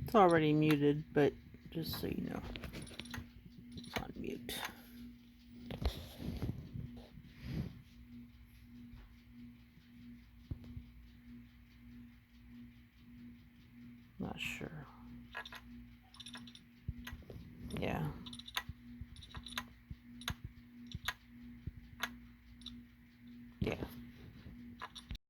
It's already muted, but just so you know, it's on mute. Not sure. Yeah.